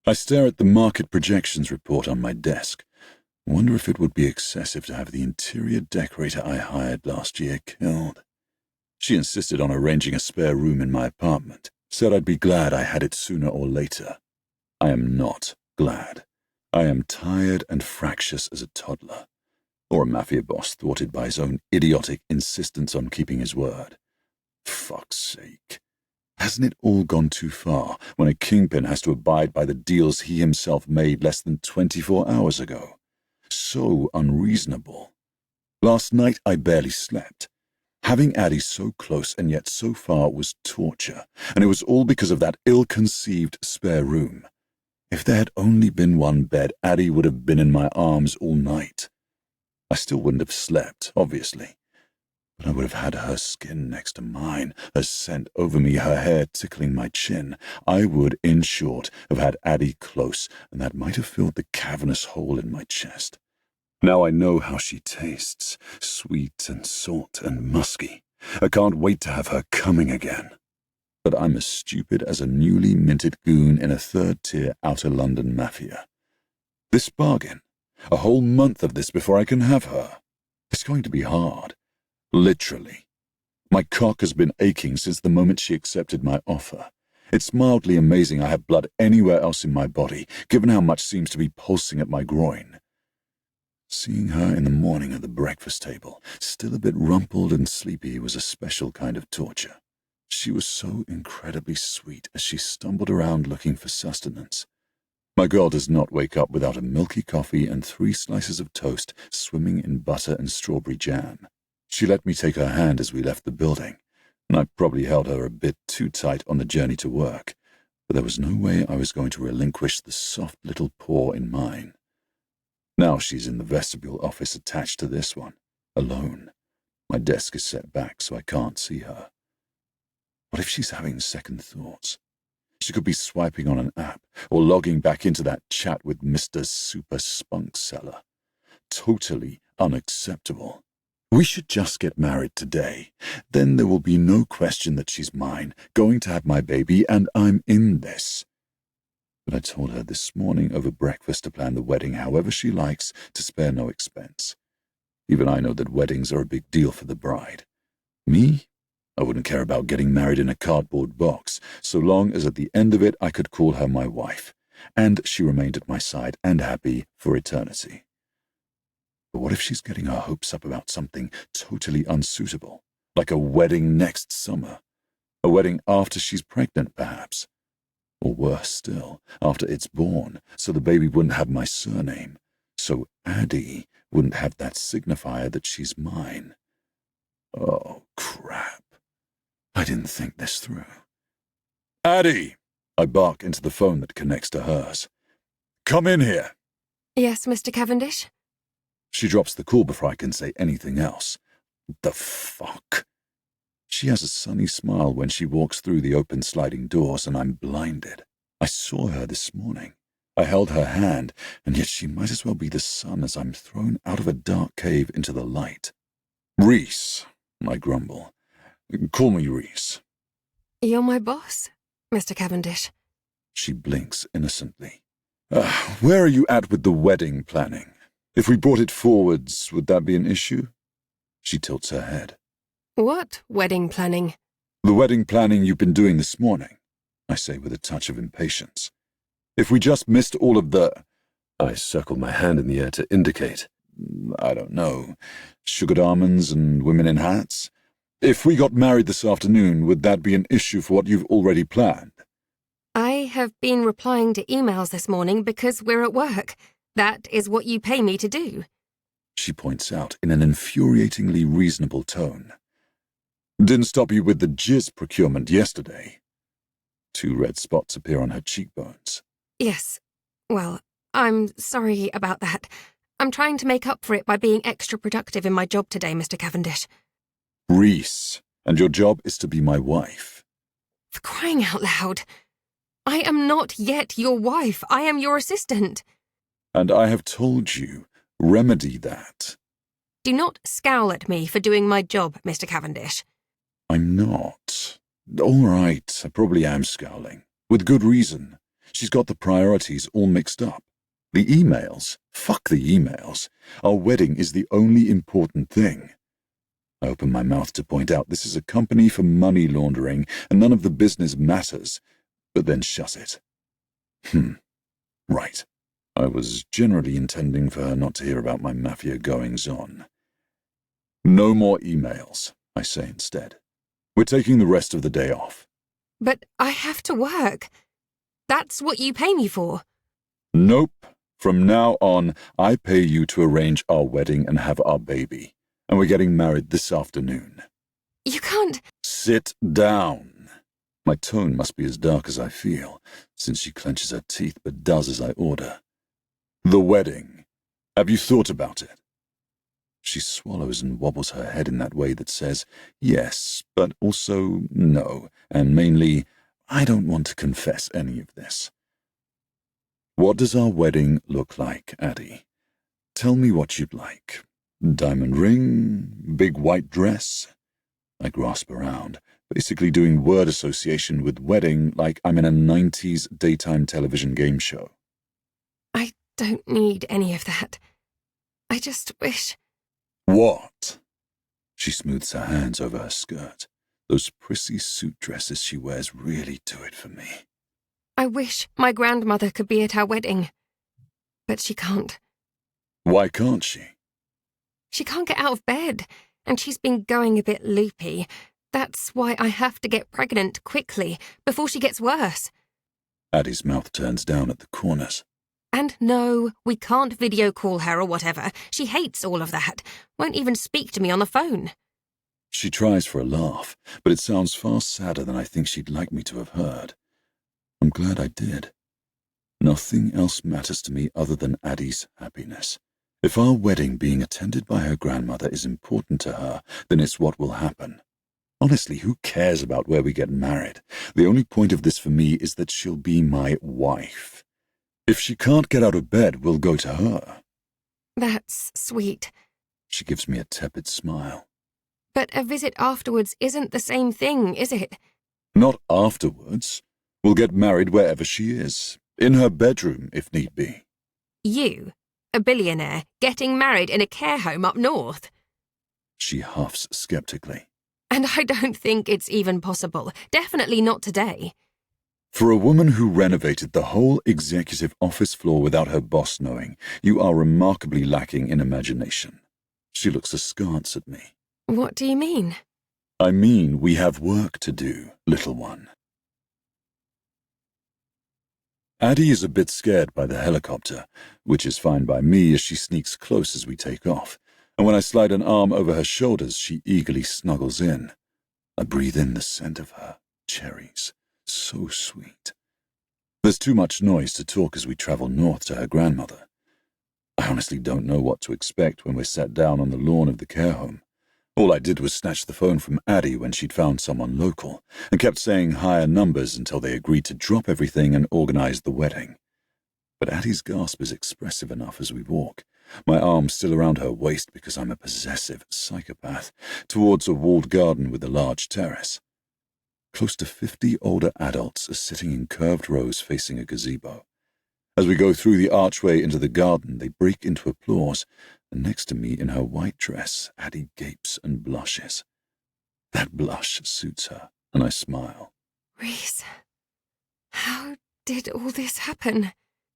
I stare at the market projections report on my desk. Wonder if it would be excessive to have the interior decorator I hired last year killed. She insisted on arranging a spare room in my apartment, said I'd be glad I had it sooner or later. I am not glad. I am tired and fractious as a toddler, or a mafia boss thwarted by his own idiotic insistence on keeping his word. Fuck's sake. Hasn't it all gone too far when a kingpin has to abide by the deals he himself made less than 24 hours ago? So unreasonable. Last night I barely slept. Having Adi so close and yet so far was torture, and it was all because of that ill-conceived spare room. If there had only been one bed, Adi would have been in my arms all night. I still wouldn't have slept, obviously, but I would have had her skin next to mine, her scent over me, her hair tickling my chin. I would, in short, have had Adi close, and that might have filled the cavernous hole in my chest. Now I know how she tastes, sweet and salt and musky. I can't wait to have her coming again. But I'm as stupid as a newly minted goon in a third-tier outer London mafia. This bargain, a whole month of this before I can have her. It's going to be hard. Literally. My cock has been aching since the moment she accepted my offer. It's mildly amazing I have blood anywhere else in my body, given how much seems to be pulsing at my groin. Seeing her in the morning at the breakfast table, still a bit rumpled and sleepy, was a special kind of torture. She was so incredibly sweet as she stumbled around looking for sustenance. My girl does not wake up without a milky coffee and 3 slices of toast swimming in butter and strawberry jam. She let me take her hand as we left the building, and I probably held her a bit too tight on the journey to work, but there was no way I was going to relinquish the soft little paw in mine. Now she's in the vestibule office attached to this one, alone. My desk is set back so I can't see her. What if she's having second thoughts? She could be swiping on an app or logging back into that chat with Mr. Super Spunk Seller. Totally unacceptable. We should just get married today. Then there will be no question that she's mine, going to have my baby, and I'm in this. But I told her this morning over breakfast to plan the wedding however she likes, to spare no expense. Even I know that weddings are a big deal for the bride. Me? I wouldn't care about getting married in a cardboard box, so long as at the end of it I could call her my wife, and she remained at my side and happy for eternity. But what if she's getting her hopes up about something totally unsuitable, like a wedding next summer? A wedding after she's pregnant, perhaps? Or worse still, after it's born, so the baby wouldn't have my surname, so Adi wouldn't have that signifier that she's mine. Oh, crap. I didn't think this through. Adi! I bark into the phone that connects to hers. Come in here. Yes, Mr. Cavendish? She drops the call before I can say anything else. The fuck? She has a sunny smile when she walks through the open sliding doors, and I'm blinded. I saw her this morning. I held her hand, and yet she might as well be the sun as I'm thrown out of a dark cave into the light. Rhys, I grumble. Call me Rhys. You're my boss, Mr. Cavendish. She blinks innocently. Where are you at with the wedding planning? If we brought it forwards, would that be an issue? She tilts her head. What wedding planning? The wedding planning you've been doing this morning, I say with a touch of impatience. If we just missed all of the... I circle my hand in the air to indicate, I don't know, sugared almonds and women in hats. If we got married this afternoon, would that be an issue for what you've already planned? I have been replying to emails this morning because we're at work. That is what you pay me to do. She points out in an infuriatingly reasonable tone. Didn't stop you with the jizz procurement yesterday. 2 red spots appear on her cheekbones. Yes. Well, I'm sorry about that. I'm trying to make up for it by being extra productive in my job today, Mr. Cavendish. Rhys, and your job is to be my wife. For crying out loud. I am not yet your wife. I am your assistant. And I have told you, remedy that. Do not scowl at me for doing my job, Mr. Cavendish. I'm not. All right, I probably am scowling. With good reason. She's got the priorities all mixed up. The emails? Fuck the emails. Our wedding is the only important thing. I open my mouth to point out this is a company for money laundering and none of the business matters, but then shut it. Right. I was generally intending for her not to hear about my mafia goings-on. No more emails, I say instead. We're taking the rest of the day off. But I have to work. That's what you pay me for. Nope. From now on, I pay you to arrange our wedding and have our baby. And we're getting married this afternoon. You can't... Sit down. My tone must be as dark as I feel, since she clenches her teeth but does as I order. The wedding. Have you thought about it? She swallows and wobbles her head in that way that says, yes, but also no, and mainly, I don't want to confess any of this. What does our wedding look like, Adi? Tell me what you'd like. Diamond ring? Big white dress? I grasp around, basically doing word association with wedding like I'm in a 90s daytime television game show. I don't need any of that. I just wish... What? She smooths her hands over her skirt. Those prissy suit dresses she wears really do it for me. I wish my grandmother could be at our wedding. But she can't. Why can't she? She can't get out of bed, and she's been going a bit loopy. That's why I have to get pregnant quickly, before she gets worse. Adi's mouth turns down at the corners. And no, we can't video call her or whatever. She hates all of that. Won't even speak to me on the phone. She tries for a laugh, but it sounds far sadder than I think she'd like me to have heard. I'm glad I did. Nothing else matters to me other than Adi's happiness. If our wedding being attended by her grandmother is important to her, then it's what will happen. Honestly, who cares about where we get married? The only point of this for me is that she'll be my wife. If she can't get out of bed, we'll go to her. That's sweet. She gives me a tepid smile. But a visit afterwards isn't the same thing, is it? Not afterwards. We'll get married wherever she is. In her bedroom, if need be. You, a billionaire, getting married in a care home up north? She huffs skeptically. And I don't think it's even possible. Definitely not today. For a woman who renovated the whole executive office floor without her boss knowing, you are remarkably lacking in imagination. She looks askance at me. What do you mean? I mean, we have work to do, little one. Adi is a bit scared by the helicopter, which is fine by me as she sneaks close as we take off, and when I slide an arm over her shoulders, she eagerly snuggles in. I breathe in the scent of her cherries. So sweet. There's too much noise to talk as we travel north to her grandmother. I honestly don't know what to expect when we're sat down on the lawn of the care home. All I did was snatch the phone from Adi when she'd found someone local, and kept saying higher numbers until they agreed to drop everything and organize the wedding. But Adi's gasp is expressive enough as we walk, my arm still around her waist because I'm a possessive psychopath, towards a walled garden with a large terrace. Close to 50 older adults are sitting in curved rows facing a gazebo. As we go through the archway into the garden, they break into applause, and next to me in her white dress, Adi gapes and blushes. That blush suits her, and I smile. Rhys, how did all this happen?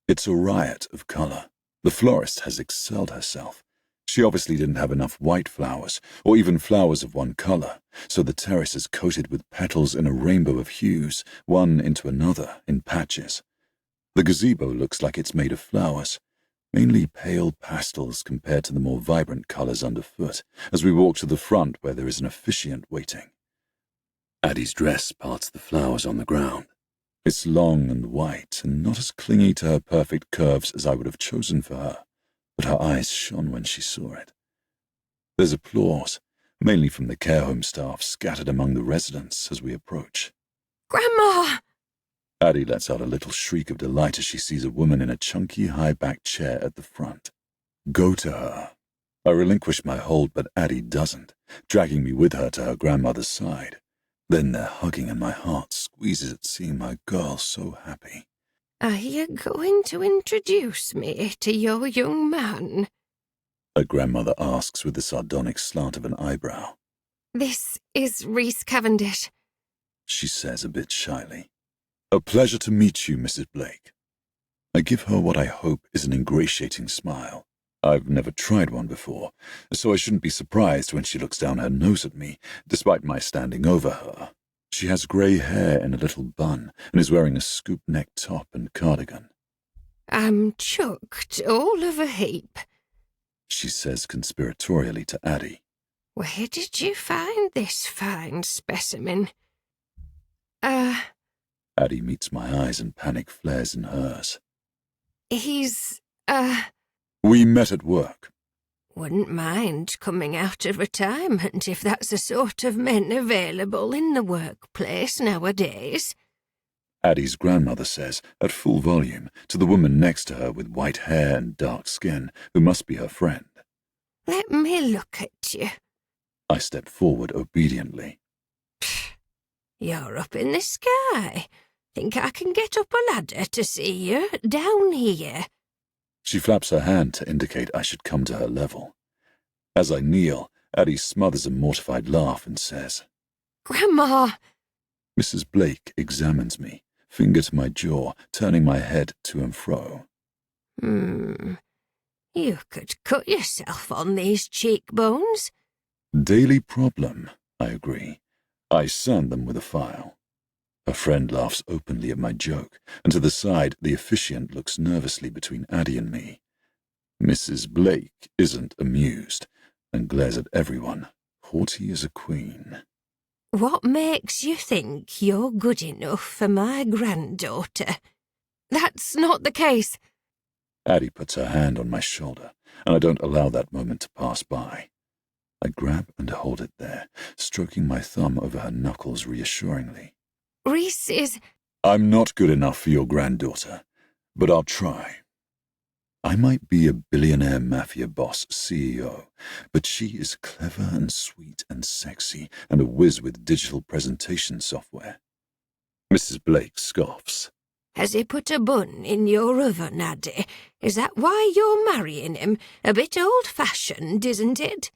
It's a riot of colour. The florist has excelled herself. She obviously didn't have enough white flowers, or even flowers of one colour, so the terrace is coated with petals in a rainbow of hues, one into another, in patches. The gazebo looks like it's made of flowers, mainly pale pastels compared to the more vibrant colours underfoot, as we walk to the front where there is an officiant waiting. Adi's dress parts the flowers on the ground. It's long and white, and not as clingy to her perfect curves as I would have chosen for her, but her eyes shone when she saw it. There's applause, mainly from the care home staff scattered among the residents as we approach. Grandma! Adi lets out a little shriek of delight as she sees a woman in a chunky, high-backed chair at the front. Go to her. I relinquish my hold, but Adi doesn't, dragging me with her to her grandmother's side. Then they're hugging and my heart squeezes at seeing my girl so happy. Are you going to introduce me to your young man? Her grandmother asks with the sardonic slant of an eyebrow. This is Rhys Cavendish, She says a bit shyly. A pleasure to meet you, Mrs. Blake. I give her what I hope is an ingratiating smile. I've never tried one before, so I shouldn't be surprised when she looks down her nose at me, despite my standing over her. She has grey hair in a little bun and is wearing a scoop-neck top and cardigan. I'm chucked all of a heap. She says conspiratorially to Adi. Where did you find this fine specimen? Adi meets my eyes and panic flares in hers. He's, We met at work. Wouldn't mind coming out of retirement if that's the sort of men available in the workplace nowadays. Adi's grandmother says, at full volume, to the woman next to her with white hair and dark skin, who must be her friend. Let me look at you. I step forward obediently. You're up in the sky. Think I can get up a ladder to see you down here? She flaps her hand to indicate I should come to her level. As I kneel, Adi smothers a mortified laugh and says, Grandma! Mrs. Blake examines me, finger to my jaw, turning my head to and fro. You could cut yourself on these cheekbones. Daily problem, I agree. I sand them with a file. Her friend laughs openly at my joke, and to the side the officiant looks nervously between Adi and me. Mrs. Blake isn't amused, and glares at everyone, haughty as a queen. What makes you think you're good enough for my granddaughter? That's not the case. Adi puts her hand on my shoulder, and I don't allow that moment to pass by. I grab and hold it there, stroking my thumb over her knuckles reassuringly. Rhys is... I'm not good enough for your granddaughter, but I'll try. I might be a billionaire mafia boss CEO, but she is clever and sweet and sexy and a whiz with digital presentation software. Mrs. Blake scoffs. Has he put a bun in your oven, Adi? Is that why you're marrying him? A bit old-fashioned, isn't it?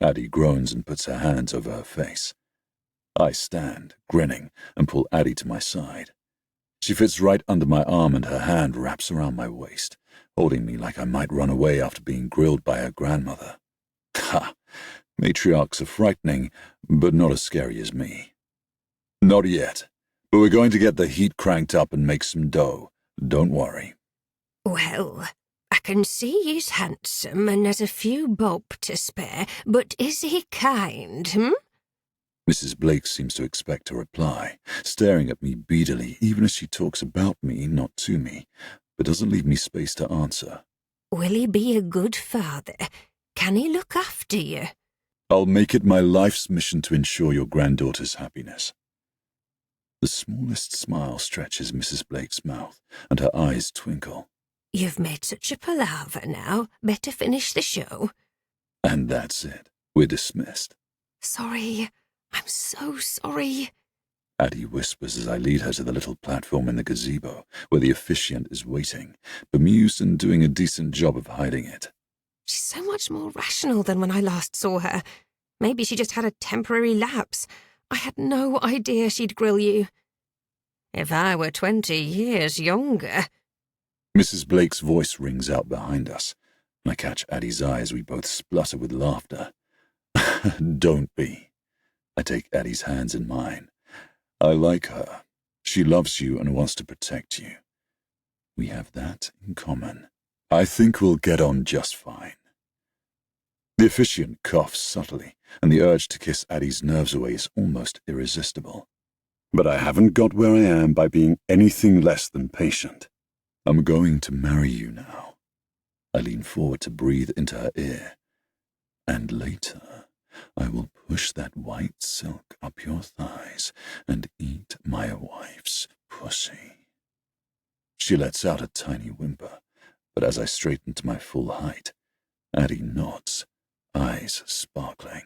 Adi groans and puts her hands over her face. I stand, grinning, and pull Adi to my side. She fits right under my arm and her hand wraps around my waist, holding me like I might run away after being grilled by her grandmother. Ha! Matriarchs are frightening, but not as scary as me. Not yet, but we're going to get the heat cranked up and make some dough. Don't worry. Well, I can see he's handsome and has a few bob to spare, but is he kind, Mrs. Blake seems to expect a reply, staring at me beadily even as she talks about me, not to me, but doesn't leave me space to answer. Will he be a good father? Can he look after you? I'll make it my life's mission to ensure your granddaughter's happiness. The smallest smile stretches Mrs. Blake's mouth, and her eyes twinkle. You've made such a palaver now. Better finish the show. And that's it. We're dismissed. Sorry. I'm so sorry. Adi whispers as I lead her to the little platform in the gazebo, where the officiant is waiting, bemused and doing a decent job of hiding it. She's so much more rational than when I last saw her. Maybe she just had a temporary lapse. I had no idea she'd grill you. If I were 20 years younger... Mrs. Blake's voice rings out behind us, and I catch Adi's eye as we both splutter with laughter. Don't be. I take Adi's hands in mine. I like her. She loves you and wants to protect you. We have that in common. I think we'll get on just fine. The officiant coughs subtly, and the urge to kiss Adi's nerves away is almost irresistible. But I haven't got where I am by being anything less than patient. I'm going to marry you now. I lean forward to breathe into her ear. And later, I will push that white silk up your thighs and eat my wife's pussy. She lets out a tiny whimper, but as I straighten to my full height, Adi nods, eyes sparkling.